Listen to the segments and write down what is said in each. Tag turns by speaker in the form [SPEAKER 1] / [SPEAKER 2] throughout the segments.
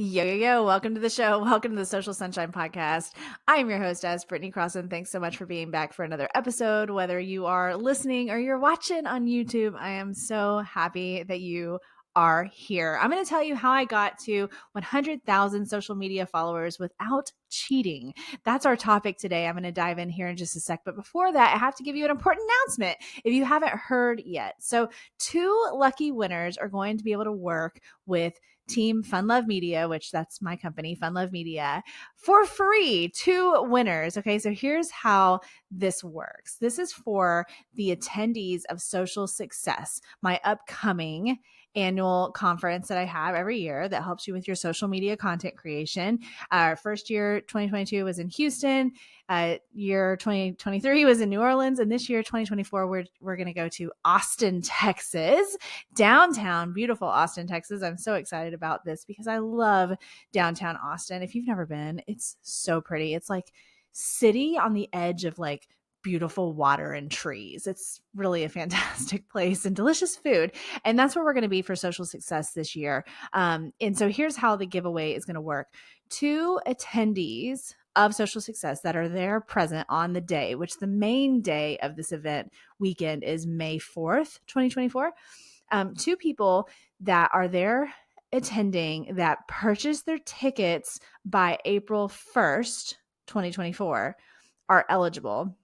[SPEAKER 1] Yo, yo, yo. Welcome to the show. Welcome to the Social Sunshine Podcast. I am your hostess, Brittany Crossan. Thanks so much for being back for another episode. Whether you are listening or you're watching on YouTube, I am so happy that you are here. I'm going to tell you how I got to 100,000 social media followers without cheating. That's our topic today. I'm going to dive in here in just a sec. But before that, I have to give you an important announcement if you haven't heard yet. So, two lucky winners are going to be able to work with Team Fun Love Media, which that's my company, Fun Love Media, for free. Two winners. Okay, so here's how this works. This is for the attendees of Social Success, my upcoming annual conference that I have every year that helps you with your social media content creation. Our first year, 2022, was in Houston. Year 2023 was in New Orleans, and this year, 2024, we're going to go to Austin, Texas, downtown, beautiful Austin, Texas. I'm so excited about this because I love downtown Austin. If you've never been, it's so pretty. It's like city on the edge of like beautiful water and trees. It's really a fantastic place and delicious food. And that's where we're going to be for Social Success this year. And so here's how the giveaway is going to work. Two attendees of Social Success that are there present on the day, which the main day of this event weekend is May 4th, 2024. Two people that are there attending that purchase their tickets by April 1st, 2024 are eligible.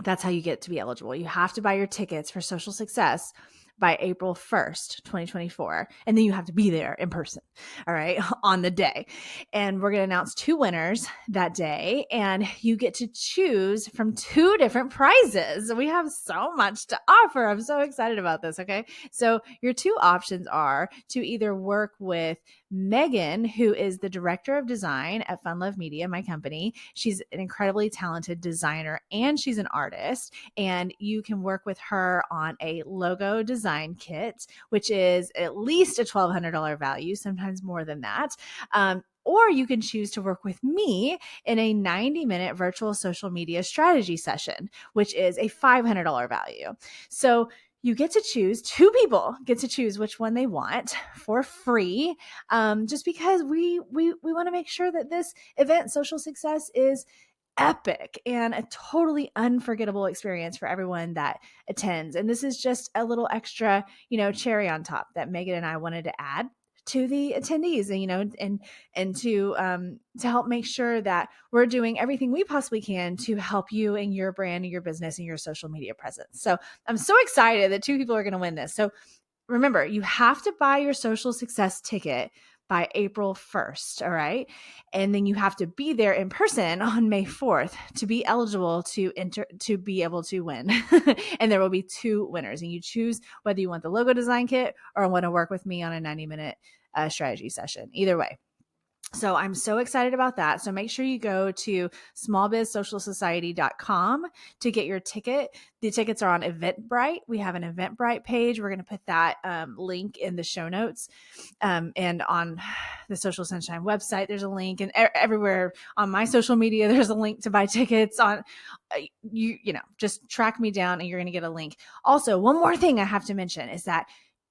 [SPEAKER 1] That's how you get to be eligible. You have to buy your tickets for Social Success by April 1st, 2024. And then you have to be there in person, all right, on the day. And we're going to announce two winners that day, and you get to choose from two different prizes. We have so much to offer. I'm so excited about this, okay? So your two options are to either work with Megan, who is the director of design at Fun Love Media, my company. She's an incredibly talented designer and she's an artist. And you can work with her on a logo design kit, which is at least a $1,200 value, sometimes more than that. Or you can choose to work with me in a 90-minute virtual social media strategy session, which is a $500 value. So you get to choose, two people get to choose which one they want for free, just because we want to make sure that this event, Social Success, is epic and a totally unforgettable experience for everyone that attends. And this is just a little extra, cherry on top that Megan and I wanted to add to the attendees, and to help make sure that we're doing everything we possibly can to help you and your brand and your business and your social media presence. So I'm so excited that two people are going to win this. So remember, you have to buy your Social Success ticket by April 1st. All right. And then you have to be there in person on May 4th to be eligible to be able to win. And there will be two winners, and you choose whether you want the logo design kit or want to work with me on a 90-minute strategy session. Either way. So I'm so excited about that. So make sure you go to smallbizsocialsociety.com to get your ticket. The tickets are on Eventbrite. We have an Eventbrite page. We're going to put that link in the show notes. And on the Social Sunshine website, there's a link. And everywhere on my social media, there's a link to buy tickets. On just track me down and you're going to get a link. Also, one more thing I have to mention is that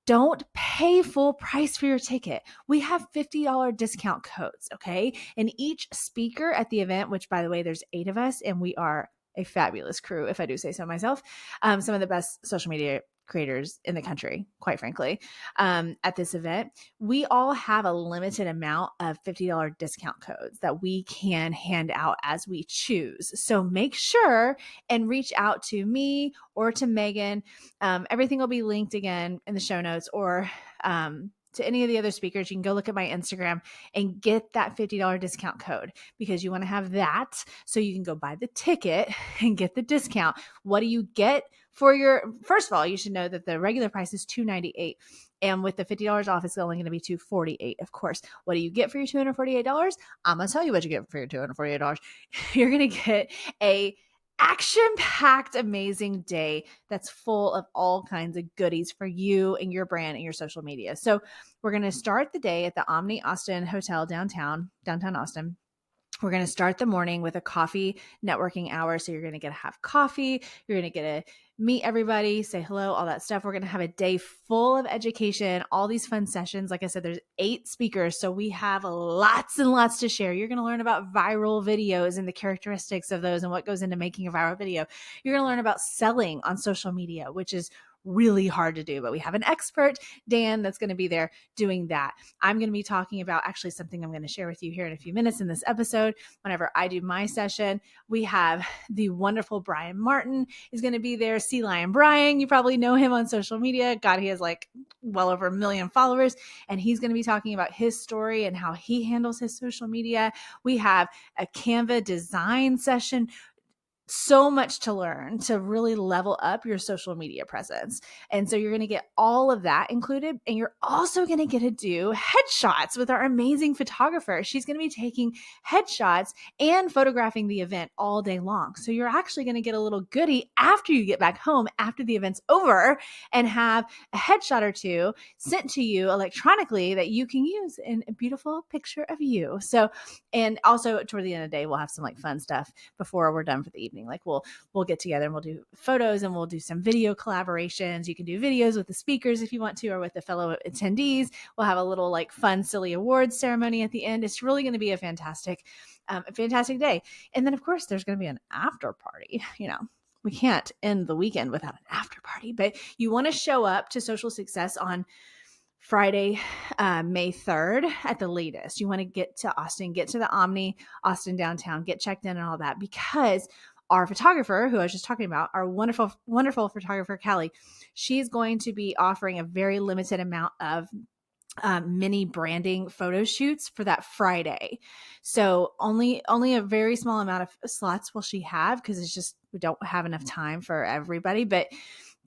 [SPEAKER 1] don't pay full price for your ticket. We have $50 discount codes, okay? And each speaker at the event, which by the way, there's 8 of us, and we are a fabulous crew, if I do say so myself. Some of the best social media creators in the country, quite frankly, at this event. We all have a limited amount of $50 discount codes that we can hand out as we choose. So make sure and reach out to me or to Megan. Everything will be linked again in the show notes, or to any of the other speakers. You can go look at my Instagram and get that $50 discount code, because you want to have that so you can go buy the ticket and get the discount. What do you get for your, first of all, you should know that the regular price is $298. And with the $50 off, it's only going to be $248, of course. What do you get for your $248? I'm going to tell you what you get for your $248. You're going to get a action-packed, amazing day that's full of all kinds of goodies for you and your brand and your social media. So we're going to start the day at the Omni Austin Hotel downtown Austin. We're going to start the morning with a coffee networking hour. So you're going to get to have coffee. You're going to get to meet everybody, say hello, all that stuff. We're going to have a day full of education, all these fun sessions. Like I said, there's 8 speakers. So we have lots and lots to share. You're going to learn about viral videos and the characteristics of those and what goes into making a viral video. You're going to learn about selling on social media, which is really hard to do, but we have an expert, Dan, that's going to be there doing that. I'm going to be talking about actually something I'm going to share with you here in a few minutes in this episode. Whenever I do my session, we have the wonderful Brian Martin is going to be there. Sea Lion Brian, you probably know him on social media. God, he has like well over 1 million followers, and he's going to be talking about his story and how he handles his social media. We have a Canva design session. So much to learn to really level up your social media presence. And so you're going to get all of that included. And you're also going to get to do headshots with our amazing photographer. She's going to be taking headshots and photographing the event all day long. So you're actually going to get a little goodie after you get back home, after the event's over, and have a headshot or 2 sent to you electronically that you can use in a beautiful picture of you. So, and also toward the end of the day, we'll have some like fun stuff before we're done for the evening. Like we'll get together and we'll do photos and we'll do some video collaborations. You can do videos with the speakers if you want to, or with the fellow attendees. We'll have a little like fun, silly awards ceremony at the end. It's really going to be a fantastic day. And then of course there's going to be an after party. You know, we can't end the weekend without an after party, but you want to show up to Social Success on Friday, May 3rd at the latest. You want to get to Austin, get to the Omni, Austin downtown, get checked in and all that, because our photographer, who I was just talking about, our wonderful, wonderful photographer, Callie, she's going to be offering a very limited amount of mini branding photo shoots for that Friday. So only a very small amount of slots will she have, because it's just, we don't have enough time for everybody, but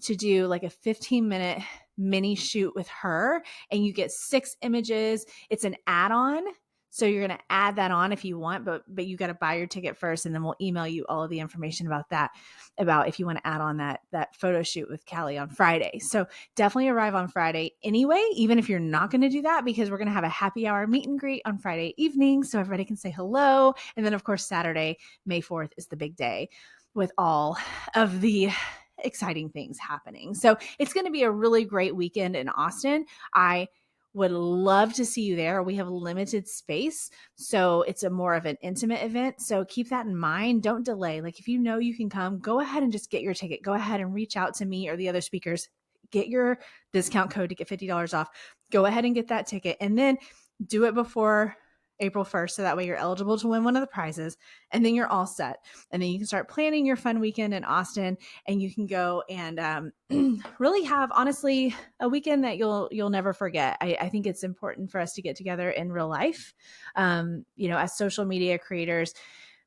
[SPEAKER 1] to do like a 15-minute mini shoot with her, and you get 6 images. It's an add-on. So you're going to add that on if you want, but you got to buy your ticket first, and then we'll email you all of the information about that, about if you want to add on that photo shoot with Callie on Friday. So definitely arrive on Friday anyway, even if you're not going to do that, because we're going to have a happy hour meet and greet on Friday evening so everybody can say hello. And then of course, Saturday, May 4th is the big day with all of the exciting things happening. So it's going to be a really great weekend in Austin. I would love to see you there. We have limited space, so it's a more of an intimate event. So keep that in mind. Don't delay. Like if you know you can come, go ahead and just get your ticket. Go ahead and reach out to me or the other speakers. Get your discount code to get $50 off. Go ahead and get that ticket, and then do it before April 1st, so that way you're eligible to win one of the prizes, and then you're all set. And then you can start planning your fun weekend in Austin, and you can go and really have, honestly, a weekend that you'll never forget. I think it's important for us to get together in real life. As social media creators,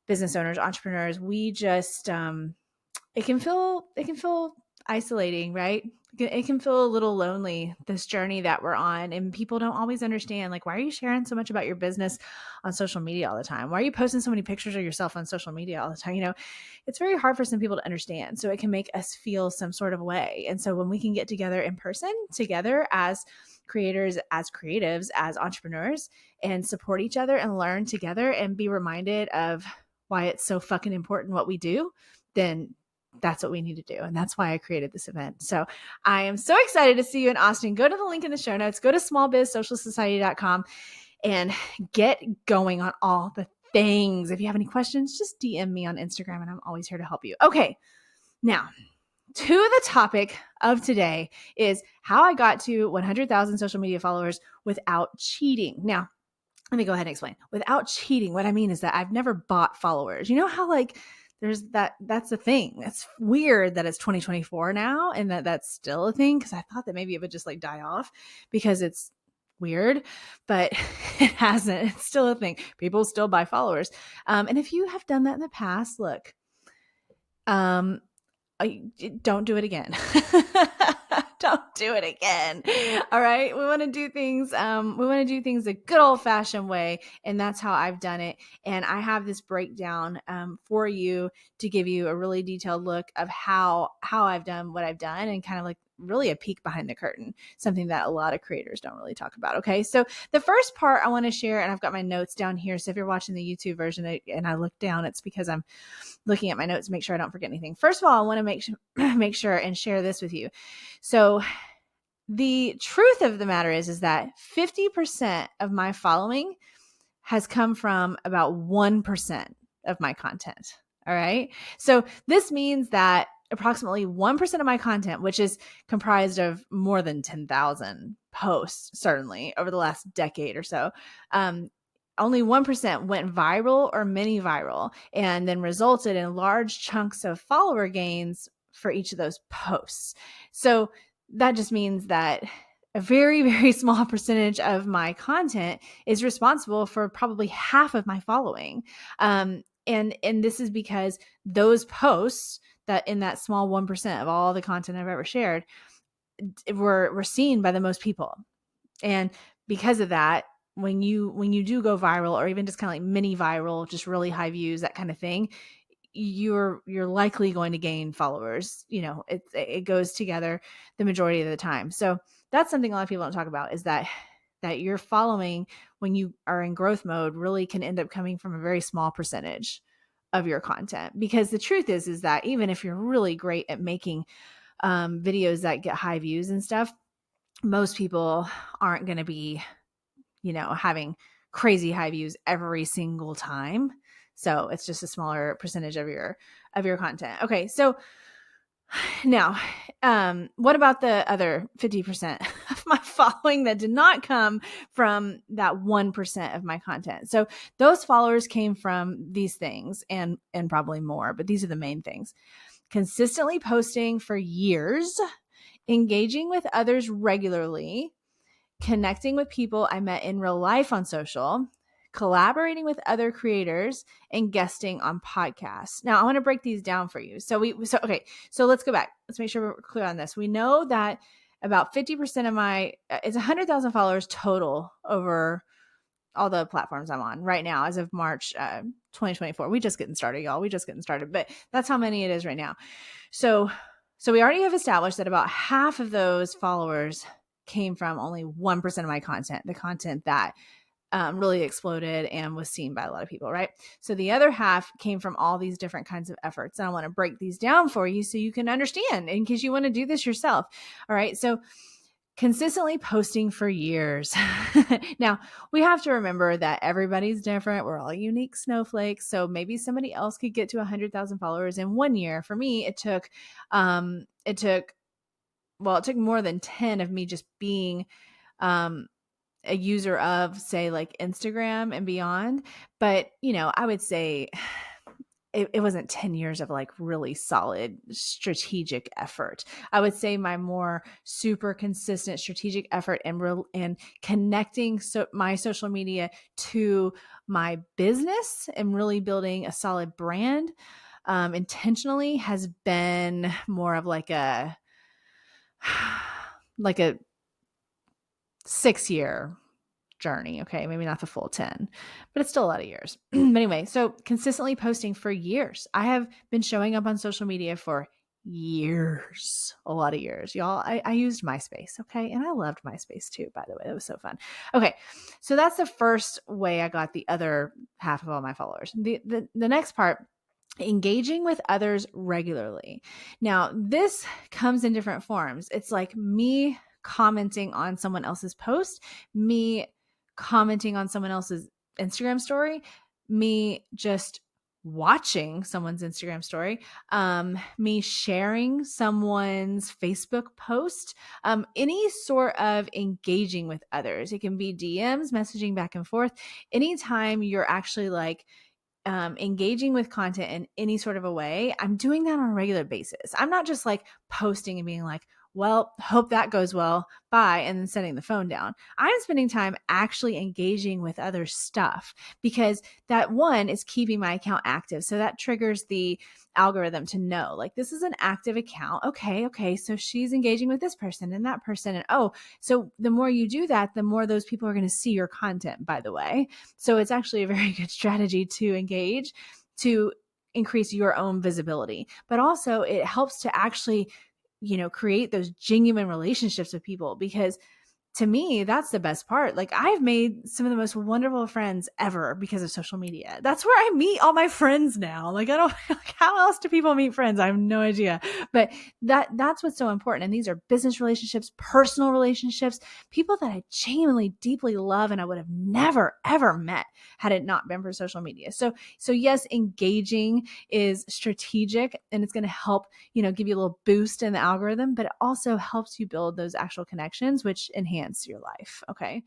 [SPEAKER 1] business owners, entrepreneurs, we just it can feel isolating, right? It can feel a little lonely, this journey that we're on, and people don't always understand, like, why are you sharing so much about your business on social media all the time? Why are you posting so many pictures of yourself on social media all the time? It's very hard for some people to understand. So it can make us feel some sort of way. And so when we can get together in person, together as creators, as creatives, as entrepreneurs, and support each other and learn together and be reminded of why it's so fucking important what we do, then that's what we need to do. And that's why I created this event. So I am so excited to see you in Austin. Go to the link in the show notes, go to smallbizsocialsociety.com and get going on all the things. If you have any questions, just DM me on Instagram and I'm always here to help you. Okay. Now to the topic of today is how I got to 100,000 social media followers without cheating. Now, let me go ahead and explain. Without cheating, what I mean is that I've never bought followers. You know how like there's that's a thing. It's weird that it's 2024 now and that's still a thing, because I thought that maybe it would just like die off because it's weird, but it hasn't. It's still a thing. People still buy followers. And if you have done that in the past, look, don't do it again. Don't do it again. All right. We want to do things. The good old fashioned way. And that's how I've done it. And I have this breakdown for you to give you a really detailed look of how I've done what I've done, and kind of like really a peek behind the curtain, something that a lot of creators don't really talk about. Okay. So the first part I want to share, and I've got my notes down here. So if you're watching the YouTube version and I look down, it's because I'm looking at my notes to make sure I don't forget anything. First of all, I want to make sure and share this with you. So the truth of the matter is that 50% of my following has come from about 1% of my content. All right. So this means that approximately 1% of my content, which is comprised of more than 10,000 posts, certainly over the last decade or so, only 1% went viral or mini viral and then resulted in large chunks of follower gains for each of those posts. So that just means that a very, very small percentage of my content is responsible for probably half of my following. And this is because those posts that in that small 1% of all the content I've ever shared were seen by the most people. And because of that, when you do go viral or even just kind of like mini viral, just really high views, that kind of thing, you're likely going to gain followers. It goes together the majority of the time. So that's something a lot of people don't talk about, is that your following, when you are in growth mode, really can end up coming from a very small percentage of your content. Because the truth is that even if you're really great at making videos that get high views and stuff, most people aren't going to be, having crazy high views every single time. So it's just a smaller percentage of your content. Okay. So now, what about the other 50% of my following that did not come from that 1% of my content? So those followers came from these things and probably more, but these are the main things: consistently posting for years, engaging with others regularly, connecting with people I met in real life on social, collaborating with other creators, and guesting on podcasts. Now, I want to break these down for you. So let's go back. Let's make sure we're clear on this. We know that about 50% of it's 100,000 followers total over all the platforms I'm on right now as of March 2024. We just getting started, y'all. We just getting started, but that's how many it is right now. So we already have established that about half of those followers came from only 1% of my content, the content that really exploded and was seen by a lot of people, right? So the other half came from all these different kinds of efforts. And I want to break these down for you so you can understand in case you want to do this yourself. All right. So consistently posting for years. Now, we have to remember that everybody's different. We're all unique snowflakes. So maybe somebody else could get to 100,000 followers in 1 year. For me, it took more than 10 of me just being a user of, say, like Instagram and beyond. But, I would say it wasn't 10 years of like really solid strategic effort. I would say my more super consistent strategic effort and connecting my social media to my business and really building a solid brand intentionally has been more of like a 6-year journey. Okay. Maybe not the full 10, but it's still a lot of years. But anyway, so consistently posting for years. I have been showing up on social media for years, a lot of years, y'all. I used MySpace. Okay. And I loved MySpace too, by the way. It was so fun. Okay. So that's the first way I got the other half of all my followers. The next part, engaging with others regularly. Now, this comes in different forms. It's like me commenting on someone else's post, me commenting on someone else's Instagram story, me just watching someone's Instagram story, me sharing someone's Facebook post, any sort of engaging with others. It can be DMs, messaging back and forth. Anytime you're actually like engaging with content in any sort of a way, I'm doing that on a regular basis. I'm not just like posting and being like, well, hope that goes well, bye, and then setting the phone down. I'm spending time actually engaging with other stuff because that one is keeping my account active. So that triggers the algorithm to know, like, this is an active account. Okay. So she's engaging with this person and that person. And so the more you do that, the more those people are going to see your content, by the way. So it's actually a very good strategy to engage, to increase your own visibility, but also it helps to actually create those genuine relationships with people, because to me, that's the best part. Like, I've made some of the most wonderful friends ever because of social media. That's where I meet all my friends now. Like, I don't, like, how else do people meet friends? I have no idea. But that's what's so important. And these are business relationships, personal relationships, people that I genuinely, deeply love, and I would have never, ever met had it not been for social media. So yes, engaging is strategic, and it's going to help, give you a little boost in the algorithm, but it also helps you build those actual connections, which enhance your life. Okay.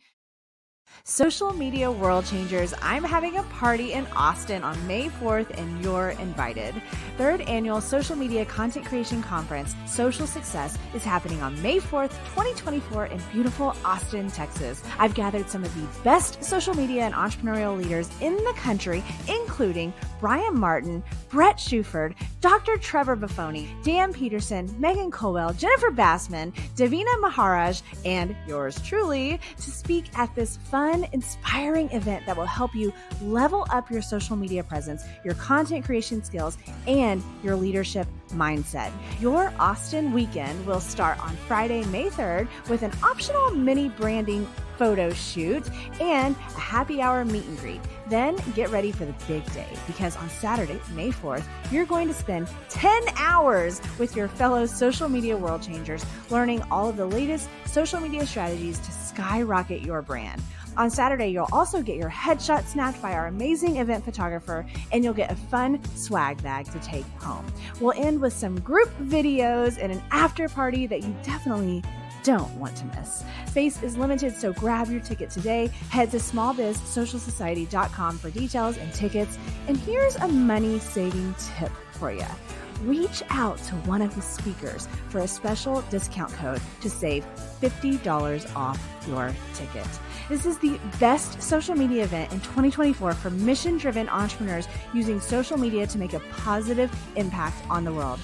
[SPEAKER 1] Social media world changers, I'm having a party in Austin on May 4th, and you're invited. Third annual Social Media Content Creation Conference, Social Success, is happening on May 4th, 2024 in beautiful Austin, Texas. I've gathered some of the best social media and entrepreneurial leaders in the country, including Brian Martin, Brett Shuford, Dr. Trevor Buffoni, Dan Peterson, Megan Colwell, Jennifer Bassman, Davina Maharaj, and yours truly, to speak at this fun, inspiring event that will help you level up your social media presence, your content creation skills, and your leadership mindset. Your Austin weekend will start on Friday, May 3rd, with an optional mini branding photo shoot and a happy hour meet and greet. Then get ready for the big day, because on Saturday, May 4th, you're going to spend 10 hours with your fellow social media world changers, learning all of the latest social media strategies to skyrocket your brand. On Saturday, you'll also get your headshot snapped by our amazing event photographer, and you'll get a fun swag bag to take home. We'll end with some group videos and an after party that you definitely don't want to miss. Space is limited, so grab your ticket today. Head to smallbizsocialsociety.com for details and tickets. And here's a money-saving tip for you. Reach out to one of the speakers for a special discount code to save $50 off your ticket. This is the best social media event in 2024 for mission-driven entrepreneurs using social media to make a positive impact on the world.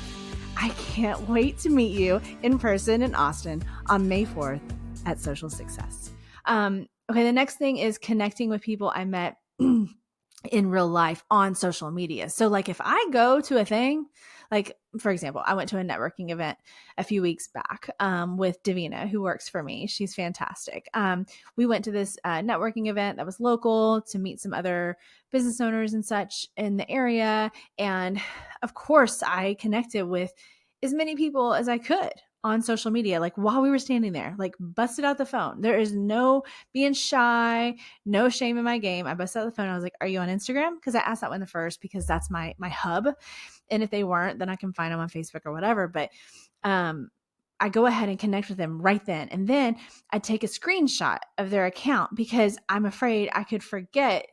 [SPEAKER 1] I can't wait to meet you in person in Austin on May 4th at Social Success. Okay, the next thing is connecting with people I met in real life on social media. So like if I go to a thing, like for example, I went to a networking event a few weeks back with Davina, who works for me. She's fantastic. We went to this networking event that was local to meet some other business owners and such in the area. And of course, I connected with as many people as I could on social media, like while we were standing there, like busted out the phone. There is no being shy, no shame in my game. I busted out the phone. I was like, are you on Instagram? Because I asked that one the first, because that's my hub. And if they weren't, then I can find them on Facebook or whatever. But I go ahead and connect with them right then. And then I take a screenshot of their account, because I'm afraid I could forget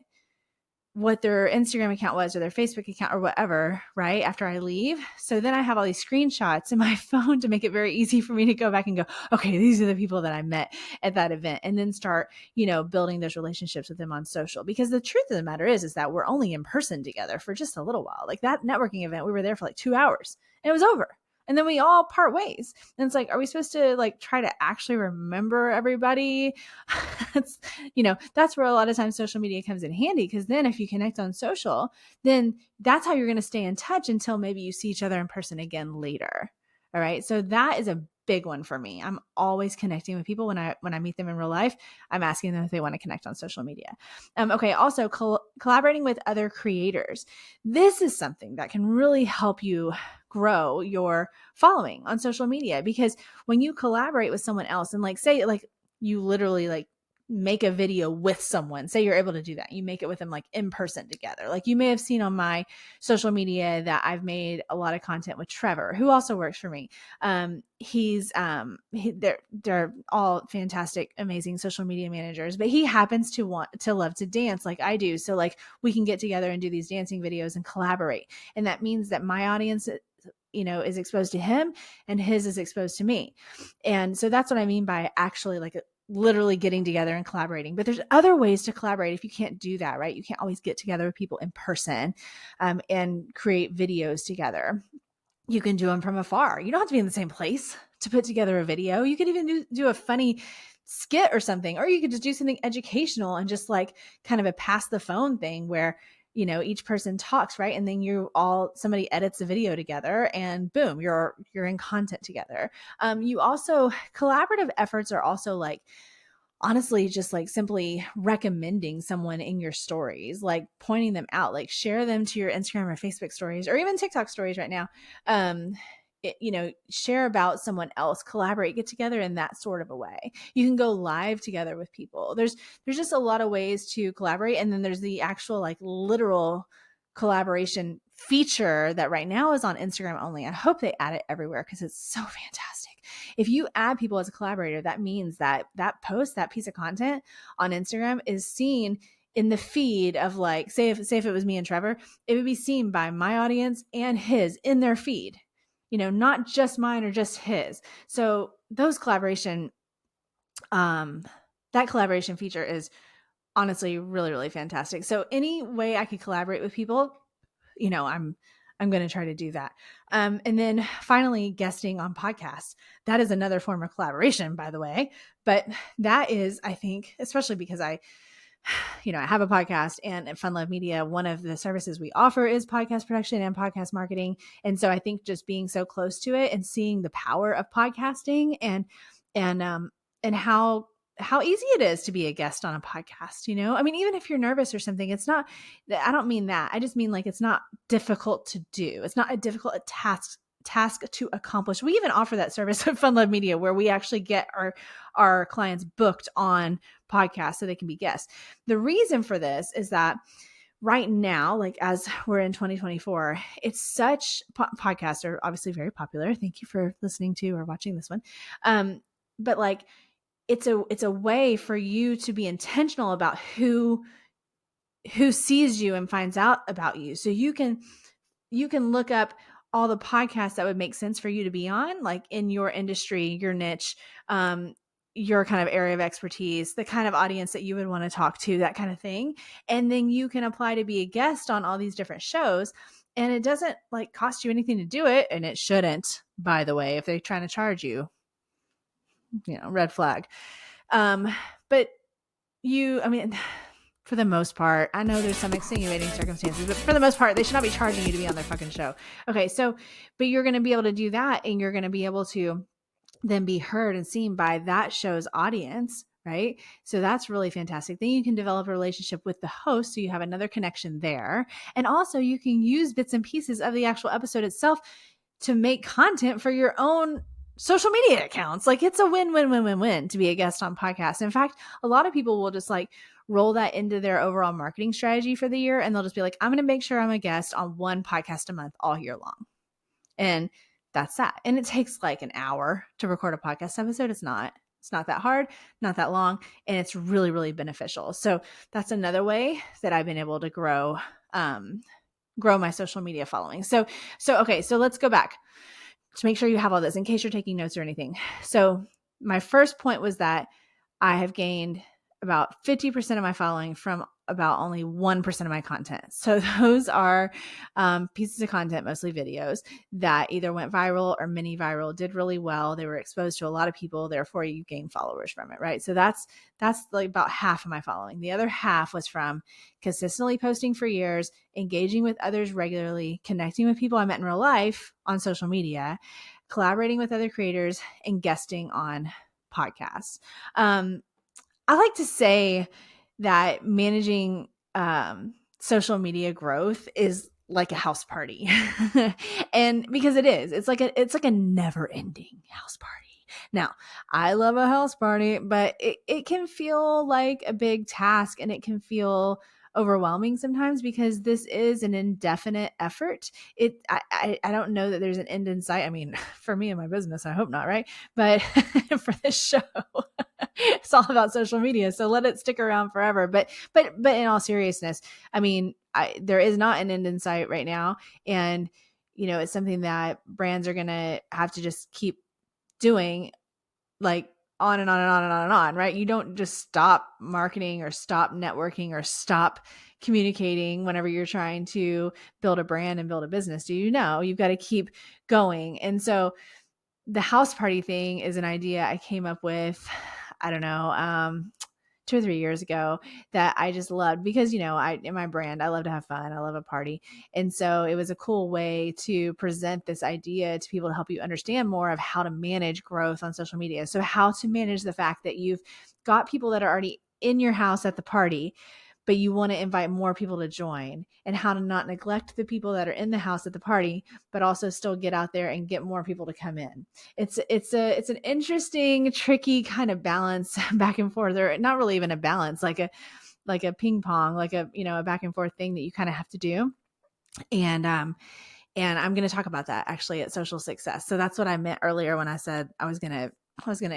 [SPEAKER 1] what their Instagram account was or their Facebook account or whatever, right, after I leave. So then I have all these screenshots in my phone to make it very easy for me to go back and go, okay, these are the people that I met at that event, and then start, building those relationships with them on social. Because the truth of the matter is that we're only in person together for just a little while. Like that networking event, we were there for like 2 hours and it was over. And then we all part ways. And it's like, are we supposed to like try to actually remember everybody? That's where a lot of times social media comes in handy, because then if you connect on social, then that's how you're going to stay in touch until maybe you see each other in person again later. All right. So that is a big one for me. I'm always connecting with people when I meet them in real life. I'm asking them if they want to connect on social media. Okay. Also collaborating with other creators. This is something that can really help you grow your following on social media, because when you collaborate with someone else, and like say like you literally like make a video with someone, say you're able to do that, you make it with them like in person together. Like you may have seen on my social media that I've made a lot of content with Trevor, who also works for me. They're all fantastic, amazing social media managers, but he happens to love to dance like I do. So like we can get together and do these dancing videos and collaborate. And that means that my audience is exposed to him and his is exposed to me. And so that's what I mean by actually like literally getting together and collaborating. But there's other ways to collaborate if you can't do that, right? You can't always get together with people in person and create videos together. You can do them from afar. You don't have to be in the same place to put together a video. You could even do a funny skit or something, or you could just do something educational and just like kind of a pass the phone thing where each person talks, right? And then somebody edits the video together and boom, you're in content together. You also, collaborative efforts are also like, honestly, just like simply recommending someone in your stories, like pointing them out, like share them to your Instagram or Facebook stories, or even TikTok stories right now. Share about someone else, collaborate, get together in that sort of a way. You can go live together with people. There's just a lot of ways to collaborate. And then there's the actual like literal collaboration feature that right now is on Instagram only. I hope they add it everywhere because it's so fantastic. If you add people as a collaborator, that means that post, that piece of content on Instagram is seen in the feed of, like, say if it was me and Trevor, it would be seen by my audience and his in their feed, not just mine or just his. So that collaboration feature is honestly really, really fantastic. So any way I could collaborate with people, I'm going to try to do that. And then finally, guesting on podcasts. That is another form of collaboration, by the way. But that is, I think, especially because I have a podcast, and at Fun Love Media, one of the services we offer is podcast production and podcast marketing. And so I think just being so close to it and seeing the power of podcasting and how easy it is to be a guest on a podcast, I mean, even if you're nervous or something, it's not, I don't mean that. I just mean like, it's not difficult to do. It's not a difficult task to accomplish. We even offer that service at Fun Love Media where we actually get our clients booked on podcasts so they can be guests. The reason for this is that right now, like as we're in 2024, it's such podcasts are obviously very popular. Thank you for listening to or watching this one. But like, it's a way for you to be intentional about who sees you and finds out about you. So you can look up all the podcasts that would make sense for you to be on, like in your industry, your niche, your kind of area of expertise, the kind of audience that you would want to talk to, that kind of thing. And then you can apply to be a guest on all these different shows. And it doesn't like cost you anything to do it. And it shouldn't, by the way, if they're trying to charge you, red flag. But for the most part, I know there's some extenuating circumstances, but for the most part, they should not be charging you to be on their fucking show. Okay. So, but you're going to be able to do that, and you're going to be able to then be heard and seen by that show's audience. Right. So that's really fantastic. Then you can develop a relationship with the host. So you have another connection there. And also you can use bits and pieces of the actual episode itself to make content for your own social media accounts. Like it's a win-win-win-win-win to be a guest on podcasts. In fact, a lot of people will just like roll that into their overall marketing strategy for the year. And they'll just be like, I'm going to make sure I'm a guest on one podcast a month all year long. And that's that. And it takes like an hour to record a podcast episode. It's not that hard, not that long. And it's really, really beneficial. So that's another way that I've been able to grow my social media following. So okay. So let's go back to make sure you have all this in case you're taking notes or anything. So my first point was that I have gained about 50% of my following from about only 1% of my content. So those are pieces of content, mostly videos, that either went viral or mini viral, did really well. They were exposed to a lot of people. Therefore, you gain followers from it, right? So that's like about half of my following. The other half was from consistently posting for years, engaging with others regularly, connecting with people I met in real life on social media, collaborating with other creators, and guesting on podcasts. I like to say that managing social media growth is like a house party. And because it's like a never ending house party. Now, I love a house party, but it can feel like a big task, and it can feel overwhelming sometimes because this is an indefinite effort. I don't know that there's an end in sight. I mean, for me and my business, I hope not, right? But for this show, it's all about social media, so let it stick around forever. But in all seriousness, I mean, there is not an end in sight right now, and it's something that brands are gonna have to just keep doing, like on and on and on and on and on, right? You don't just stop marketing or stop networking or stop communicating whenever you're trying to build a brand and build a business. Do you know you've got to keep going? And so the house party thing is an idea I came up with, I don't know, 2 or 3 years ago that I just loved because, in my brand, I love to have fun. I love a party. And so it was a cool way to present this idea to people to help you understand more of how to manage growth on social media. So how to manage the fact that you've got people that are already in your house at the party, but you want to invite more people to join, and how to not neglect the people that are in the house at the party, but also still get out there and get more people to come in. It's an interesting, tricky kind of balance back and forth, or not really even a balance, like a ping pong, like a back and forth thing that you kind of have to do. And I'm going to talk about that actually at Social Success. So that's what I meant earlier when I said I was going to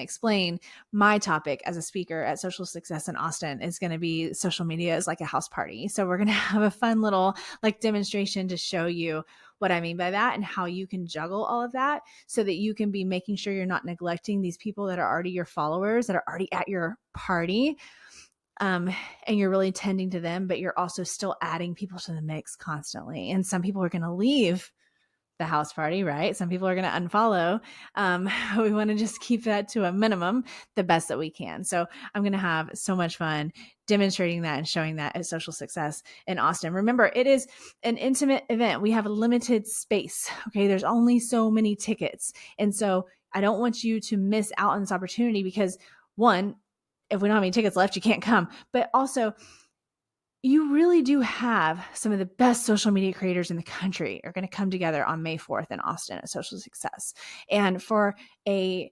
[SPEAKER 1] explain my topic as a speaker at Social Success in Austin is going to be social media is like a house party. So we're going to have a fun little demonstration to show you what I mean by that and how you can juggle all of that so that you can be making sure you're not neglecting these people that are already your followers, that are already at your party. And you're really tending to them, but you're also still adding people to the mix constantly. And some people are going to leave the house party, right? Some people are going to unfollow. We want to just keep that to a minimum the best that we can. So I'm going to have so much fun demonstrating that and showing that at Social Success in Austin. Remember, it is an intimate event. We have a limited space. Okay. There's only so many tickets. And so I don't want you to miss out on this opportunity because, one, if we don't have any tickets left, you can't come. But also, you really do have some of the best social media creators in the country are going to come together on May 4th in Austin at Social Success. And for a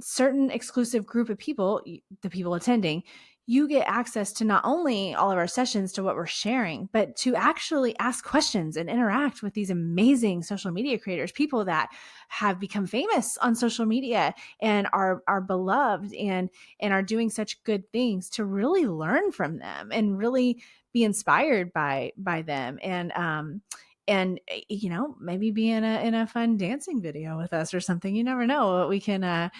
[SPEAKER 1] certain exclusive group of people, the people attending, you get access to not only all of our sessions, to what we're sharing, but to actually ask questions and interact with these amazing social media creators, people that have become famous on social media and are beloved and are doing such good things, to really learn from them and really be inspired by them. And maybe be in a fun dancing video with us or something. You never know what we can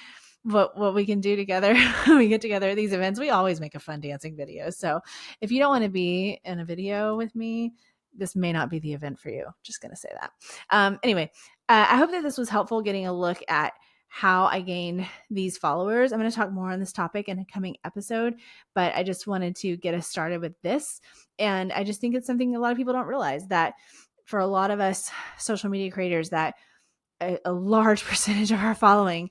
[SPEAKER 1] what we can do together when we get together at these events. We always make a fun dancing video. So if you don't want to be in a video with me, this may not be the event for you. Just going to say that. Anyway, I hope that this was helpful, getting a look at how I gain these followers. I'm going to talk more on this topic in a coming episode, but I just wanted to get us started with this. And I just think it's something a lot of people don't realize, that for a lot of us social media creators, that a large percentage of our following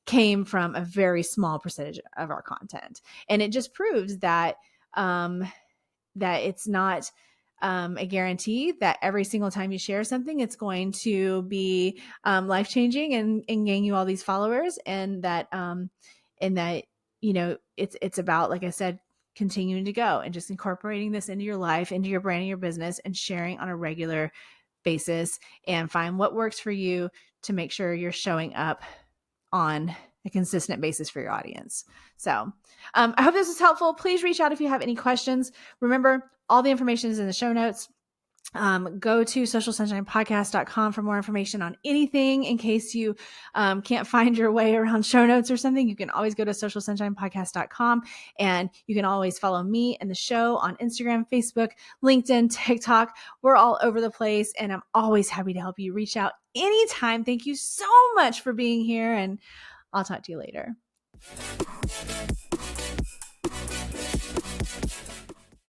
[SPEAKER 1] came from a very small percentage of our content. And it just proves that that it's not a guarantee that every single time you share something, it's going to be life-changing and gain you all these followers. And that it's about, like I said, continuing to go and just incorporating this into your life, into your brand and your business, and sharing on a regular basis, and find what works for you to make sure you're showing up on a consistent basis for your audience. So I hope this was helpful. Please reach out if you have any questions. Remember, all the information is in the show notes. Go to socialsunshinepodcast.com for more information on anything. In case you can't find your way around show notes or something, you can always go to socialsunshinepodcast.com, and you can always follow me and the show on Instagram, Facebook, LinkedIn, TikTok. We're all over the place, and I'm always happy to help you. Reach out anytime. Thank you so much for being here, and I'll talk to you later.